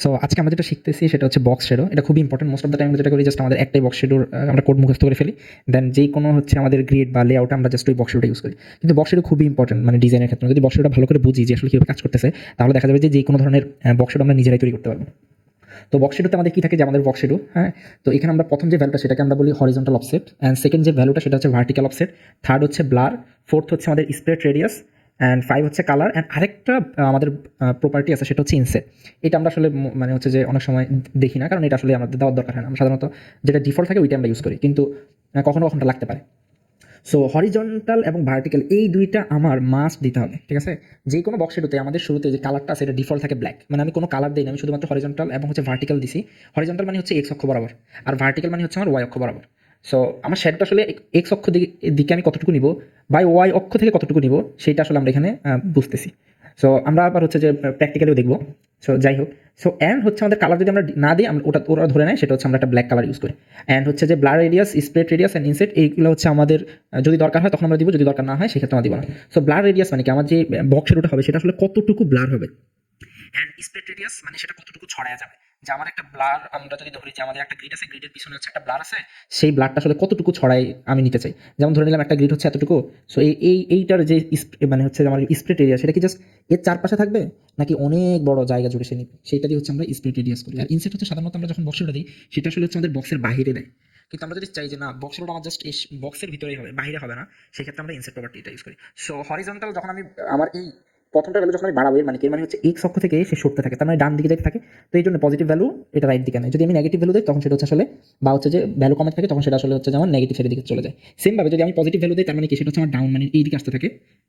So আজকে আমরা যেটা শিখতেছি সেটা হচ্ছে বক্স শেডো। এটা খুবই important. Most of the time আমরা যেটা করি জাস্ট আমাদের একটাই বক্স শেডোর আমরা কোড মুখস্থ করে ফেলি। দেন যেই কোনো হচ্ছে আমাদের গ্রিড বা লেআউটে আমরা জাস্ট ওই বক্স শেডোটা ইউজ করি। কিন্তু বক্স শেডো খুবই ইম্পর্টেন্ট মানে ডিজাইনের ক্ষেত্রে। যদি বক্স শেডোটা ভালো করে বুঝি যে আসলে কীভাবে কাজ করতেছে, তাহলে দেখা যাবে যে কোনো ধরনের বক্স শেডো আমরা নিজেরাই তৈরি করতে পারবো। তো বক্স শেডোতে আমাদের কী থাকে, যে আমাদের বক্স শেডো, হ্যাঁ। তো এখানে আমরা প্রথম যে ভ্যালুটা সেটাকে আমরা বলি হরিজন্টাল অফসেট, অ্যান্ড সেকেন্ড যে ভ্যালুটা সেটা হচ্ছে ভার্টিক্যাল অফসেট, থার্ড হচ্ছে ব্লার, ফোর্থ হচ্ছে আমাদের স্প্রেড রেডিয়াস, অ্যান্ড 5 হচ্ছে কালার, অ্যান্ড আরেকটা আমাদের প্রপার্টি আছে সেটা হচ্ছে ইনসেট। এটা আমরা আসলে মানে হচ্ছে যে অনেক সময় দেখি না, কারণ এটা আসলে আমাদের দেওয়ার দরকার হয় না। আমরা সাধারণত যেটা ডিফল্ট থাকে ওইটা আমরা ইউজ করি, কিন্তু কখনো কখনো লাগতে পারে। সো হরিজন্টাল এবং ভার্টিক্যাল এই দুইটা আমার মাস্ট দিতে হবে, ঠিক আছে। যে কোনো বক্স শেডোতে আমাদের শুরুতে যে কালারটা আছে এটা ডিফল্ট থাকে ব্ল্যাক, মানে আমি কোনো কালার দিই না, আমি শুধুমাত্র হরিজন্টাল এবং হচ্ছে ভার্টিক্যাল দিছি। হরিজন্টাল মানে হচ্ছে এক্স অক্ষ বরাবর, আর ভার্টিক্যাল মানে হচ্ছে আমার ওয়াই অক্ষ বরাবর। সো আমার শেডটা আসলে এক্স অক্ষ দিকে আমি কতটুকু নিব বা ওয়াই অক্ষ থেকে কতটুকু নিব সেটা আসলে আমরা এখানে বুঝতেছি। সো আমরা আবার হচ্ছে যে প্র্যাকটিক্যালিও দেখবো। সো যাই হোক, সো অ্যান্ড হচ্ছে আমাদের কালার যদি আমরা না দিই, আমরা ওরা ধরে নেয়, সেটা হচ্ছে আমরা একটা ব্ল্যাক কালার ইউজ করি। অ্যান্ড হচ্ছে যে blur radius, spread radius and inset এইগুলো হচ্ছে আমাদের যদি দরকার হয় তখন আমরা দিব, যদি দরকার না হয় সেক্ষেত্রে আমরা দিব না। সো ব্লার রেডিয়াস মানে কি, আমার যে বক্স শেডোটা হবে সেটা আসলে কতটুকু ব্লার হবে, অ্যান্ড স্প্রেড রেডিয়াস মানে সেটা কতটুকু ছড়ায়া যাবে। যে আমার একটা ব্লার, আমরা যদি ধরি যে আমাদের একটা গ্রিড আছে, গ্রিডের পিছনে হচ্ছে একটা ব্লার আছে, সেই ব্লারটা আসলে কতটুকু ছড়াই আমি নিতে চাই। যেমন ধরে নিলাম একটা গ্রিড হচ্ছে এতটুকু, সো এইটার যে মানে হচ্ছে আমার স্প্রেড এরিয়া সেটা কি জাস্ট এর চারপাশে থাকবে, নাকি অনেক বড় জায়গা জুড়ে সে নিবে, সেইটাই হচ্ছে আমরা স্প্রেড রেডিয়াস করি। আর ইনসেট হচ্ছে সাধারণত আমরা যখন বক্সটা দিই সেটা আসলে হচ্ছে আমাদের বক্সের বাইরে দেয়। কিন্তু আমরা যদি চাই যে না বক্সটা আমার জাস্ট এই বক্সের ভিতরেই হবে, বাইরে হবে না, সেক্ষেত্রে আমরা ইনসেট প্রপার্টিটা ইউজ করি। সো হরিজন্টাল যখন আমি আমার এই প্রথমটা ভ্যালু যখন আমি বাড়াবো, এর মানে হচ্ছে এক্স অক্ষ থেকে সে সরতে থাকে, তার মানে ডান দিকে যেতে থাকে। তো এই জন্য পজিটিভ ভ্যালু এটা রাইট দিকে নেয়। যদি আমি নেগেটিভ ভ্যালু দিই তখন সেটা হচ্ছে আসলে, বা হচ্ছে যে ভ্যালু কমে থাকে তখন সেটা আসলে হচ্ছে যেমন নেগেটিভ সাইডের দিকে চলে যায়। সেমভাবে যদি আমি পজিটিভ ভ্যালু দিই তার মানে কি, সেটা হচ্ছে আমার ডাউন মানে এই দিকে আসতে থাকে,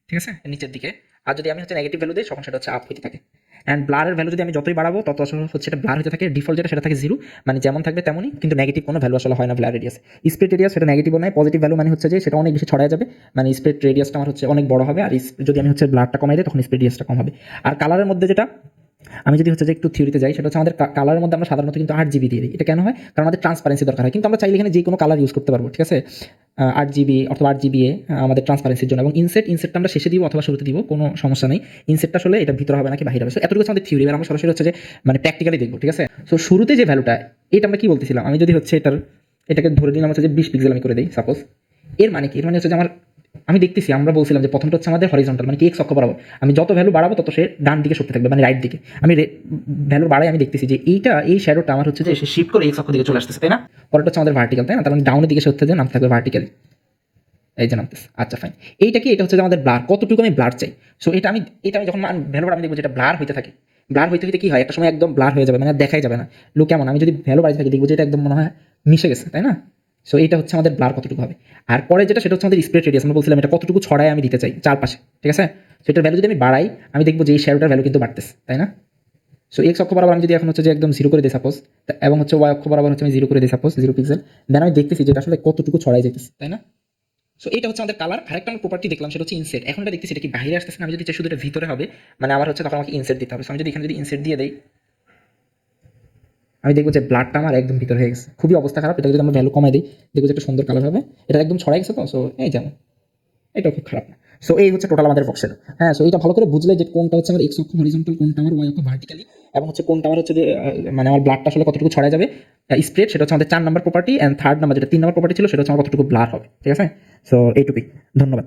ঠিক আছে, নিচের দিকে। আর যদি আমি হচ্ছে নেগেটিভ ভ্যালু দিই তখন সেটা হচ্ছে আপ হইতে থাকে। অ্যান্ড ব্লারের ভ্যালু যদি আমি যতই বাড়াবো তত আসলে হচ্ছে এটা ব্লার হতে থাকে, ডিফল্ট যেটা সেটা থাকে 0, মানে যেমন থাকবে তেমনই, কিন্তু নেগেটিভ কোনো ভ্যালু আসলে হয় না ব্লার রেডিয়াস। স্প্রেড রেডিয়াস সেটা নেগেটিভও নয়, পজিটিভ ভ্যালু মানে হচ্ছে যে সেটা অনেক বেশি ছড়ায় যাবে, মানে স্প্রেড রেডিয়াসটা আমার হচ্ছে অনেক বড় হবে। আর যদি আমি হচ্ছে ব্লারটা কমাই দিই তখন স্প্রেড রেডিয়াসটা কম হবে। আর কালারের মধ্যে যেটা আমি যদি হচ্ছে যে একটু থিওরিতে যাই, সেটা হচ্ছে আমাদের কালারের মধ্যে আমরা সাধারণত কিন্তু 8 GB দিয়ে দিই। এটা কেন হয়, কারণ আমাদের ট্রান্সপারেন্সি দরকার হয়, কিন্তু আমরা চাইলে এখানে যে কোনো কালার ইউজ করতে পারবো, ঠিক আছে। 8 GB অথবা 8 GB আমাদের ট্রান্সপারেন্সির জন্য। এবং ইনসেটটা আমরা শেষে দিব অথবা শুরুতে দিব, কোনো সমস্যা নেই। ইনসেটটা আসলে এটা ভিতরে হবে নাকি বাহিরে হবে, সো এতটুকু হচ্ছে আমাদের থিওরি। এবার আমরা সরাসরি হচ্ছে যে মানে প্র্যাকটিক্যালি দেখবো, ঠিক আছে। সো শুরুতে যে ভ্যালুটা, এটা আমরা কি বলতেছিলাম, আমি যদি হচ্ছে এটাকে ধরে নিলাম হচ্ছে যে 20 পিক্সেল আমি করে দিই সাপোজ। এর মানে কি, এর মানে হচ্ছে যে আমি দেখতেছি, আমরা বলছিলাম যে প্রথমটা হচ্ছে আমাদের হরিজন্টাল মানে কি এক্স অক্ষ বরাবর, আমি যত ভ্যালু বাড়াবো তত সে ডান দিকে সরতে থাকবে, মানে রাইট দিকে। আমি ভ্যালু বাড়াই, আমি দেখতেছি যে এই শ্যাডোটা আমার হচ্ছে যে সে শিফট করে এক্স অক্ষ দিকে চলে আসতেছে, তাই না। পরেরটা হচ্ছে আমাদের ভার্টিক্যাল, তাই না, তার মানে ডাউনের দিকে সরতে যে নামতে থাকবে ভার্টিক্যালি, এই যে নামতেছে। আচ্ছা ফাইন, এটা হচ্ছে যে আমাদের ব্লার, কতটুকু আমি ব্লার চাই। সো এটা আমি যখন ভ্যালু আমি দেখবো যেটা ব্লার হইতে থাকে, ব্লার হইতে হইতে কি হয়, একটা সময় একদম ব্লার হয়ে যাবে, মানে দেখাই যাবে না লুক কেমন। আমি যদি ভ্যালু বাড়াই থাকি দেখবো যে এটা একদম মনে হয় মিশে গেছে, তাই না। সো এটা হচ্ছে আমাদের ব্লার কতটুকু হবে। আর পরে যেটা সেটা হচ্ছে আমাদের স্প্রেড রেডিয়াস, আমরা বলছিলাম এটা কতটুকু ছড়ায় আমি দিতে চাই চারপাশে, ঠিক আছে। সো এটার ভ্যালু যদি আমি বাড়াই, আমি দেখবো যে এই শ্যাডোটার ভ্যালু কিন্তু বাড়তেছে, তাই না। সো এক্স অক্ষ বরাবর আমি যদি এখন হচ্ছে যে একদম 0 করে দিই সাপোজ, এবং হচ্ছে ওয়াই অক্ষ বরাবর হচ্ছে আমি 0 করে দিই সাপোজ 0 পিক্সেল, দেন আমি দেখতেছি যে এটা আসলে কতটুকু ছড়াই যেতেছে, তাই না। সো এটা হচ্ছে আমাদের কালার। আরেকটা আমরা প্রপার্টি দেখলাম সেটা হচ্ছে ইনসেট। এখন এটা দেখতেছি এটা কি বাইরে আসতেছে না, আমি যদি চাই শুধু এটা ভিতরে হবে, মানে আমার হচ্ছে তখন আমাকে ইনসেট দিতে হবে। সো আমি যদি এখানে যদি ইনসেট দিয়ে দেই, আমি দেখবো যে ব্লাডটা আমার একদম ভিতরে হয়ে গেছে, খুবই অবস্থা খারাপ। এটা যদি আমরা ভ্যালু কমাই দিই দেখবো যে একটা সুন্দর কালার হবে, এটা একদম ছড়াই গেছে। তো সো এই যেমন এটা খুব খারাপ না। সো এই হচ্ছে টোটাল আমাদের বক্সের। হ্যাঁ, সো এটা ভালো করে বুঝলে যে কোনটা হচ্ছে আমার এক্স অক্ষ হরিজন্টাল, কোনটা আমার ওয়াই অক্ষ ভার্টিক্যালি, এবং হচ্ছে কোনটা আমার হচ্ছে যে মানে আমার ব্লাডটা আসলে কতটুকু ছড়ায় যাবে স্প্রেড, সেটা হচ্ছে আমাদের 4 নম্বর প্রপার্টি। অ্যান্ড থার্ড নাম্বার যেটা 3 নম্বর প্রপার্টি ছিল সেটা হচ্ছে আমার কতটুকু ব্লার হবে, ঠিক আছে। সো এইটুকুই, ধন্যবাদ।